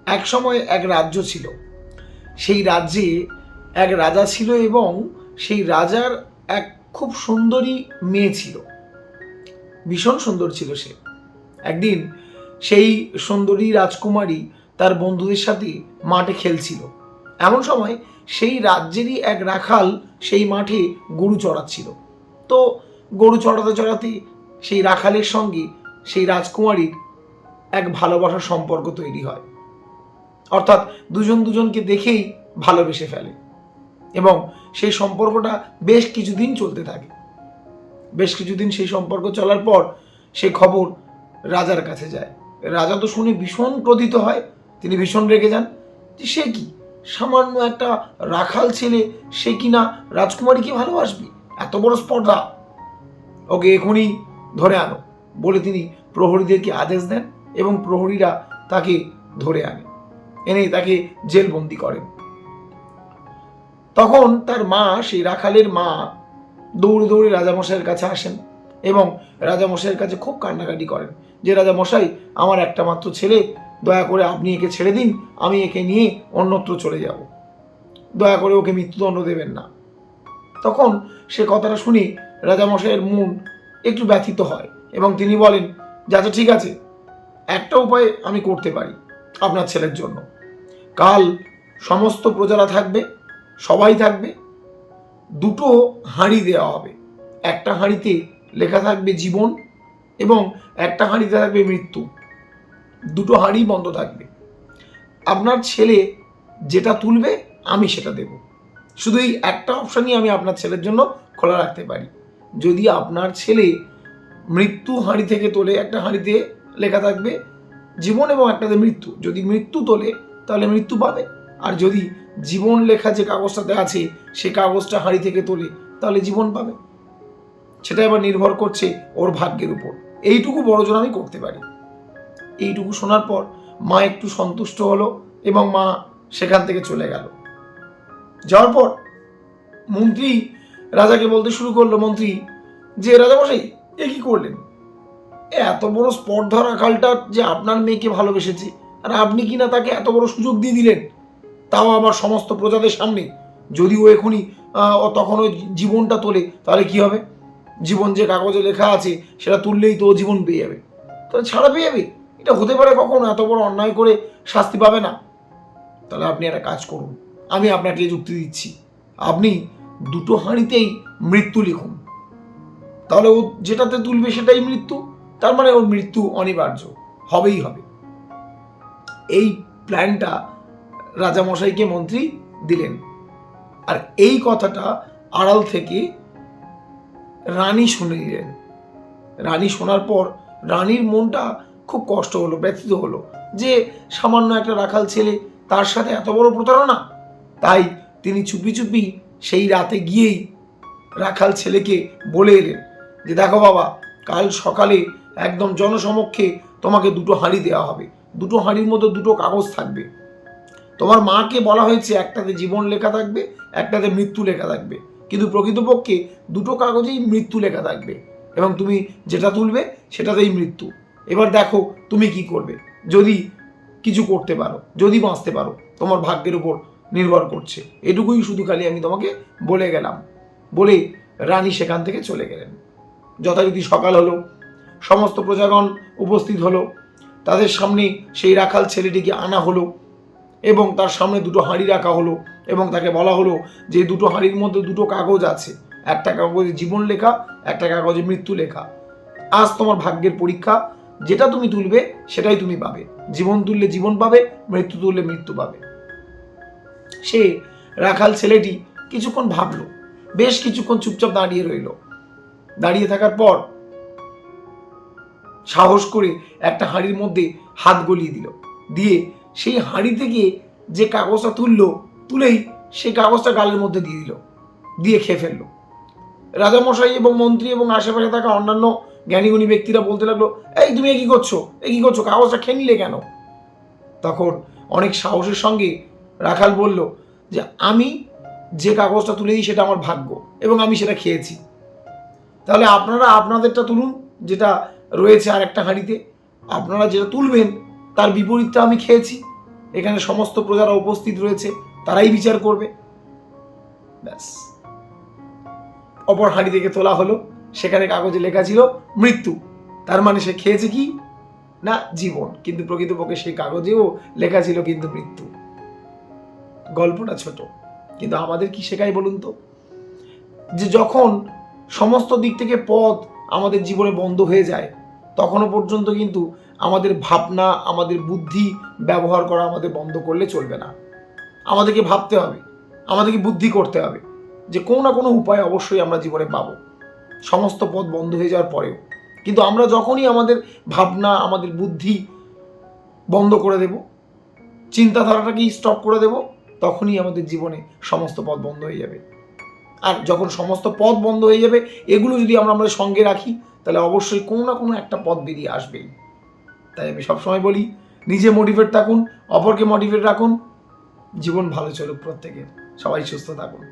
এক সময় এক রাজ্য ছিল। সেই রাজ্যে এক রাজা ছিল এবং সেই রাজার এক খুব সুন্দরী মেয়ে ছিল। ভীষণ সুন্দর ছিল সে। একদিন সেই সুন্দরী রাজকুমারী তার বন্ধুদের সাথে মাঠে খেলছিল। এমন সময় সেই রাজ্যেরই এক রাখাল সেই মাঠে গরু চড়াচ্ছিল। তো গরু চড়াতে চড়াতে সেই রাখালের সঙ্গে সেই রাজকুমারীর এক ভালোবাসার সম্পর্ক তৈরি হয়। অর্থাৎ দুজন দুজনকে দেখেই ভালোবেসে ফেলে এবং সেই সম্পর্কটা বেশ কিছুদিন চলতে থাকে। বেশ কিছুদিন সেই সম্পর্ক চলার পর সে খবর রাজার কাছে যায়। রাজা তো শুনে ভীষণ ক্রোধিত হয়, তিনি ভীষণ রেগে যান যে সে কি, সামান্য একটা রাখাল ছেলে, সে কিনা রাজকুমারীকে ভালোবাসবে, এত বড় স্পর্ধা, ওকে এখনই ধরে আনো বলে তিনি প্রহরীদেরকে আদেশ দেন এবং প্রহরীরা তাকে ধরে আনে, এনে তাকে জেলবন্দি করেন। তখন তার মা, সেই রাখালের মা দৌড়ে দৌড়ে রাজামশাইয়ের কাছে আসেন এবং রাজামশাইয়ের কাছে খুব কান্নাকাটি করেন যে রাজামশাই, আমার একটা মাত্র ছেলে, দয়া করে আপনি একে ছেড়ে দিন, আমি একে নিয়ে অন্যত্র চলে যাব, দয়া করে ওকে মৃত্যুদণ্ড দেবেন না। তখন সে কথাটা শুনে রাজামশাইয়ের মন একটু ব্যথিত হয় এবং তিনি বলেন যে আচ্ছা ঠিক আছে, একটা উপায় আমি করতে পারি আপনার ছেলের জন্য। কাল সমস্ত প্রজারা থাকবে, সবাই থাকবে, দুটো হাঁড়ি দেওয়া হবে। একটা হাঁড়িতে লেখা থাকবে জীবন এবং একটা হাঁড়িতে থাকবে মৃত্যু। দুটো হাঁড়ি বন্ধ থাকবে। আপনার ছেলে যেটা তুলবে আমি সেটা দেব। শুধু এই একটা অপশানই আমি আপনার ছেলের জন্য খোলা রাখতে পারি। যদি আপনার ছেলে মৃত্যু হাঁড়ি থেকে তোলে, একটা হাঁড়িতে লেখা থাকবে জীবন এবং একটাতে মৃত্যু, যদি মৃত্যু তোলে তাহলে মৃত্যু পাবে, আর যদি জীবন লেখা যে কাগজটাতে আছে সে কাগজটা হাঁড়ি থেকে তোলে তাহলে জীবন পাবে। সেটা এবার নির্ভর করছে ওর ভাগ্যের উপর। এইটুকু বড়জোর আমি করতে পারি। এইটুকু শোনার পর মা একটু সন্তুষ্ট হলো এবং মা সেখান থেকে চলে গেল। যাওয়ার পর মন্ত্রী রাজাকে বলতে শুরু করলো, মন্ত্রী যে রাজামশাই এ কি করলেন, এত বড় স্পর্ধা রাখালটা যে আপনার মেয়েকে ভালোবেসেছে আর আপনি কিনা তাকে এত বড় সুযোগ দিয়ে দিলেন, তাও আবার সমস্ত প্রজাদের সামনে। যদি ও এখনই তখন ওই জীবনটা তোলে তাহলে কি হবে? জীবন যে কাগজে লেখা আছে সেটা তুললেই তো ও জীবন পেয়ে যাবে, তাহলে ছাড়া পেয়ে যাবে। এটা হতে পারে কখনো? এত বড় অন্যায় করে শাস্তি পাবে না? তাহলে আপনি একটা কাজ করুন, আমি আপনাকে যুক্তি দিচ্ছি, আপনি দুটো হাঁড়িতেই মৃত্যু লিখুন, তাহলে ও যেটাতে তুলবে সেটাই মৃত্যু, তার মানে ওর মৃত্যু অনিবার্য, হবেই হবে। এই প্ল্যানটা রাজামশাইকে মন্ত্রী দিলেন। আর এই কথাটা আড়াল থেকে রানী শুনে নিলেন। রানী শোনার পর রানীর মনটা খুব কষ্ট হলো, ব্যথিত হলো যে সামান্য একটা রাখাল ছেলে, তার সাথে এত বড় প্রতারণা। তাই তিনি চুপি চুপি সেই রাতে গিয়েই রাখাল ছেলেকে বলে এলেন যে দেখো বাবা, কাল সকালে একদম জনসমক্ষে তোমাকে দুটো হাঁড়ি দেওয়া হবে। দুটো হাঁড়ির মধ্যে দুটো কাগজ থাকবে। তোমার মাকে বলা হয়েছে একটাতে জীবন লেখা থাকবে, একটাতে মৃত্যু লেখা থাকবে, কিন্তু প্রকৃতপক্ষে দুটো কাগজেই মৃত্যু লেখা থাকবে এবং তুমি যেটা তুলবে সেটাতেই মৃত্যু। এবার দেখো তুমি কি করবে, যদি কিছু করতে পারো, যদি বাঁচতে পারো, তোমার ভাগ্যের উপর নির্ভর করছে। এটুকুই শুধু খালি আমি তোমাকে বলে গেলাম। বলে রানী সেখান থেকে চলে গেলেন। যথারীতি সকাল হলো, সমস্ত প্রজাগণ উপস্থিত হলো, তাদের সামনে সেই রাখাল ছেলেটিকে আনা হলো এবং তার সামনে দুটো হাঁড়ি রাখা হলো এবং তাকে বলা হলো যে দুটো হাঁড়ির মধ্যে দুটো কাগজ আছে, একটা কাগজে জীবন লেখা, একটা কাগজে মৃত্যু লেখা। আজ তোমার ভাগ্যের পরীক্ষা, যেটা তুমি তুলবে সেটাই তুমি পাবে। জীবন তুললে জীবন পাবে, মৃত্যু তুললে মৃত্যু পাবে। সে রাখাল ছেলেটি কিছুক্ষণ ভাবলো, বেশ কিছুক্ষণ চুপচাপ দাঁড়িয়ে রইল। দাঁড়িয়ে থাকার পর সাহস করে একটা হাঁড়ির মধ্যে হাত গলিয়ে দিল, দিয়ে সেই হাঁড়ি থেকে যে কাগজটা তুলেই সেই কাগজটা গালের মধ্যে দিয়ে দিল, দিয়ে খেয়ে ফেললো। রাজামশাই এবং মন্ত্রী এবং আশেপাশে থাকা অন্যান্য জ্ঞানীগুণী ব্যক্তিরা বলতে লাগলো, এই তুমি এ কি করছো, কাগজটা খেয়ে নিলে কেন? তখন অনেক সাহসের সঙ্গে রাখাল বলল যে আমি যে কাগজটা তুলে দিই সেটা আমার ভাগ্য এবং আমি সেটা খেয়েছি। তাহলে আপনারা আপনাদেরটা তুলুন, যেটা রয়েছে আর একটা হাঁড়িতে। আপনারা যেটা তুলবেন তার বিপরীতটা আমি খেয়েছি, এখানে সমস্ত প্রজারা উপস্থিত রয়েছে, তারাই বিচার করবে। ব্যাস। অপর হাঁড়ি থেকে তোলা হলো, সেখানে কাগজে লেখা ছিল মৃত্যু। তার মানে সে খেয়েছে কি না জীবন, কিন্তু প্রকৃতপক্ষে সেই কাগজেও লেখা ছিল কিন্তু মৃত্যু। গল্পটা ছোট, কিন্তু আমাদের কি শেখায় বলুন তো, যে যখন সমস্ত দিক থেকে পথ আমাদের জীবনে বন্ধ হয়ে যায়, তখনও পর্যন্ত কিন্তু আমাদের ভাবনা, আমাদের বুদ্ধি ব্যবহার করা আমাদের বন্ধ করলে চলবে না। আমাদেরকে ভাবতে হবে, আমাদেরকে বুদ্ধি করতে হবে যে কোনো না কোনো উপায় অবশ্যই আমরা জীবনে পাবো, সমস্ত পথ বন্ধ হয়ে যাওয়ার পরেও। কিন্তু আমরা যখনই আমাদের ভাবনা, আমাদের বুদ্ধি বন্ধ করে দেব, চিন্তাধারাটাকে স্টপ করে দেব, তখনই আমাদের জীবনে সমস্ত পথ বন্ধ হয়ে যাবে। আর যখন সমস্ত পথ বন্ধ হয়ে যাবে, এগুলো যদি আমরা আমাদের সঙ্গে রাখি, তাহলে অবশ্যই কোনো না কোনো একটা পথ বেরিয়ে আসবেই। তাই আমি সবসময় বলি, নিজে মোটিভেট থাকুন, অপরকে মোটিভেট রাখুন, জীবন ভালো চলুক প্রত্যেকের, সবাই সুস্থ থাকুন।